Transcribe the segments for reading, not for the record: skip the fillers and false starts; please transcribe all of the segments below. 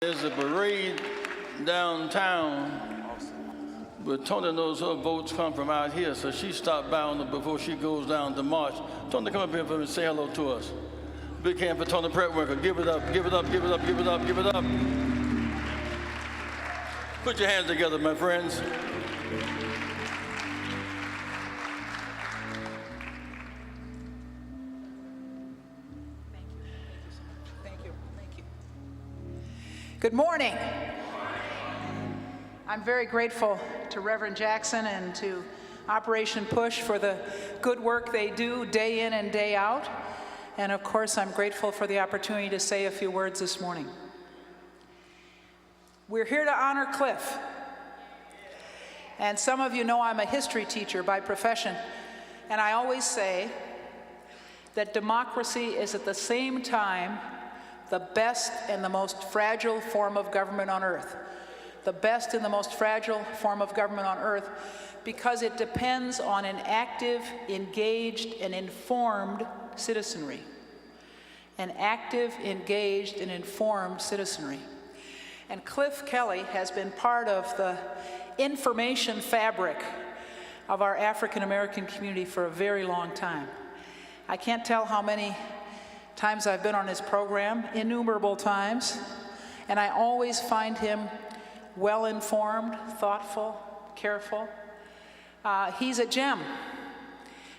There's a parade downtown, but Toni knows her votes come from out here, so she stopped by on them before she goes down to march. Toni, come up here for me and say hello to us. Big hand for Toni Preckwinkle. Give it up, give it up, give it up, give it up, give it up. Put your hands together, my friends. Good morning. I'm very grateful to Reverend Jackson and to Operation Push for the good work they do day in and day out. And of course, I'm grateful for the opportunity to say a few words this morning. We're here to honor Cliff. And some of you know I'm a history teacher by profession. And I always say that democracy is at the same time the best and the most fragile form of government on earth. The best and the most fragile form of government on earth because it depends on an active, engaged, and informed citizenry. An active, engaged, and informed citizenry. And Cliff Kelly has been part of the information fabric of our African American community for a very long time. I can't tell how many times I've been on his program, innumerable times, and I always find him well-informed, thoughtful, careful. He's a gem,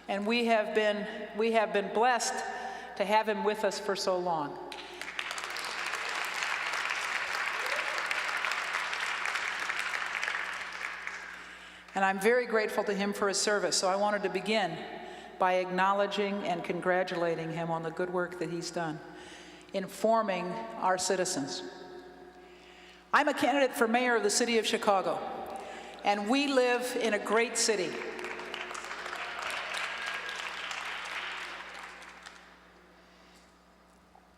and we have been blessed to have him with us for so long. And I'm very grateful to him for his service, so I wanted to begin by acknowledging and congratulating him on the good work that he's done, informing our citizens. I'm a candidate for mayor of the city of Chicago, and we live in a great city.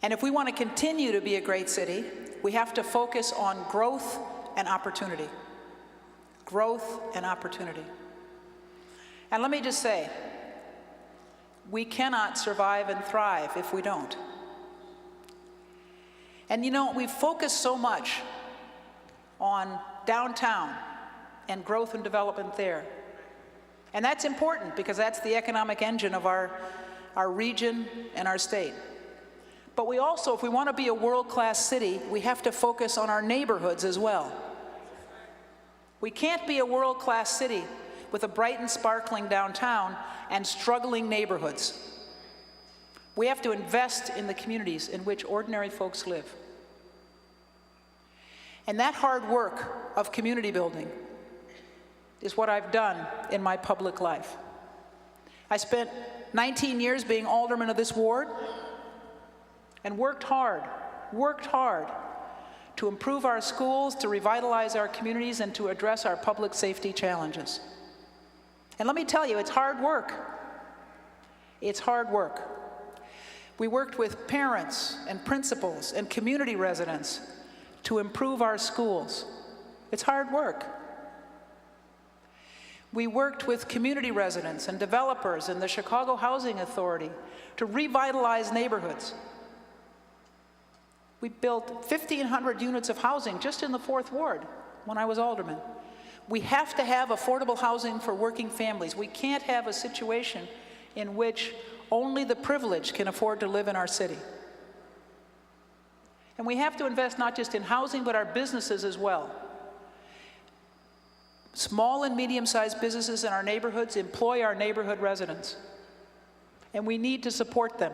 And if we want to continue to be a great city, we have to focus on growth and opportunity. Growth and opportunity. And let me just say, we cannot survive and thrive if we don't. And you know, we've focused so much on downtown and growth and development there. And that's important because that's the economic engine of our region and our state. But we also, if we want to be a world-class city, we have to focus on our neighborhoods as well. We can't be a world-class city with a bright and sparkling downtown and struggling neighborhoods. We have to invest in the communities in which ordinary folks live. And that hard work of community building is what I've done in my public life. I spent 19 years being alderman of this ward and worked hard to improve our schools, to revitalize our communities, and to address our public safety challenges. And let me tell you, it's hard work. It's hard work. We worked with parents and principals and community residents to improve our schools. It's hard work. We worked with community residents and developers and the Chicago Housing Authority to revitalize neighborhoods. We built 1,500 units of housing just in the 4th Ward when I was alderman. We have to have affordable housing for working families. We can't have a situation in which only the privileged can afford to live in our city. And we have to invest not just in housing, but our businesses as well. Small and medium-sized businesses in our neighborhoods employ our neighborhood residents. And we need to support them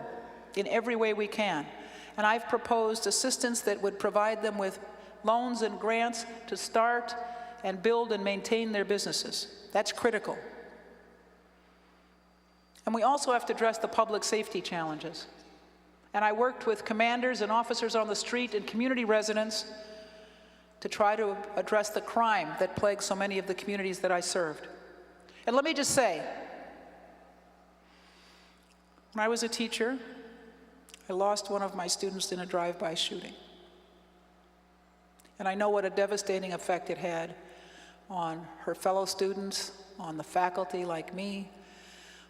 in every way we can. And I've proposed assistance that would provide them with loans and grants to start and build and maintain their businesses. That's critical. And we also have to address the public safety challenges. And I worked with commanders and officers on the street and community residents to try to address the crime that plagues so many of the communities that I served. And let me just say, when I was a teacher, I lost one of my students in a drive-by shooting. And I know what a devastating effect it had on her fellow students, on the faculty like me,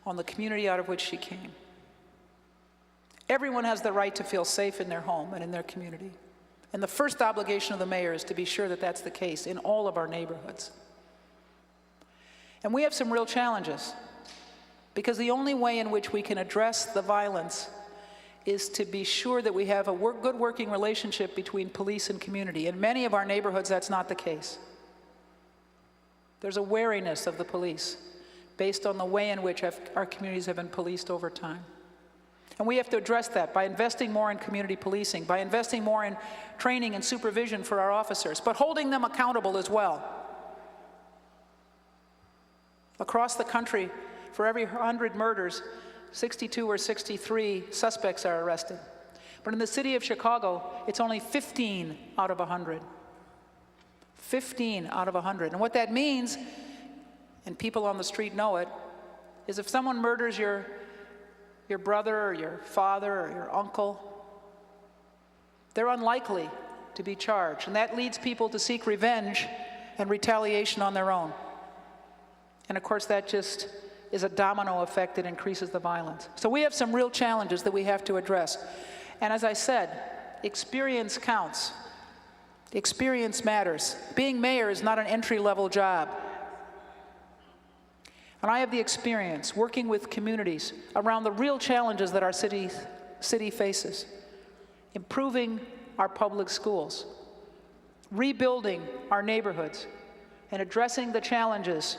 on the community out of which she came. Everyone has the right to feel safe in their home and in their community. And the first obligation of the mayor is to be sure that that's the case in all of our neighborhoods. And we have some real challenges, because the only way in which we can address the violence is to be sure that we have a good working relationship between police and community. In many of our neighborhoods, that's not the case. There's a wariness of the police based on the way in which our communities have been policed over time. And we have to address that by investing more in community policing, by investing more in training and supervision for our officers, but holding them accountable as well. Across the country, for every 100 murders, 62 or 63 suspects are arrested. But in the city of Chicago, it's only 15 out of 100. 15 out of 100. And what that means, and people on the street know it, is if someone murders your brother or your father or your uncle, they're unlikely to be charged. And that leads people to seek revenge and retaliation on their own. And of course, that just is a domino effect that increases the violence. So we have some real challenges that we have to address. And as I said, experience counts. Experience matters. Being mayor is not an entry-level job. And I have the experience working with communities around the real challenges that our city faces. Improving our public schools, rebuilding our neighborhoods, and addressing the challenges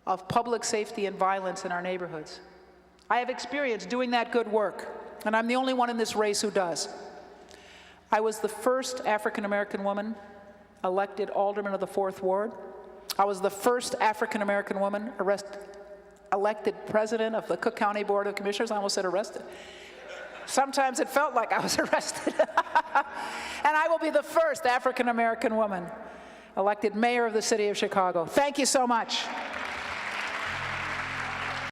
of public safety and violence in our neighborhoods. I have experience doing that good work, and I'm the only one in this race who does. I was the first African-American woman elected alderman of the 4th Ward. I was the first African-American woman elected president of the Cook County Board of Commissioners. I almost said arrested. Sometimes it felt like I was arrested. And I will be the first African-American woman elected mayor of the city of Chicago. Thank you so much.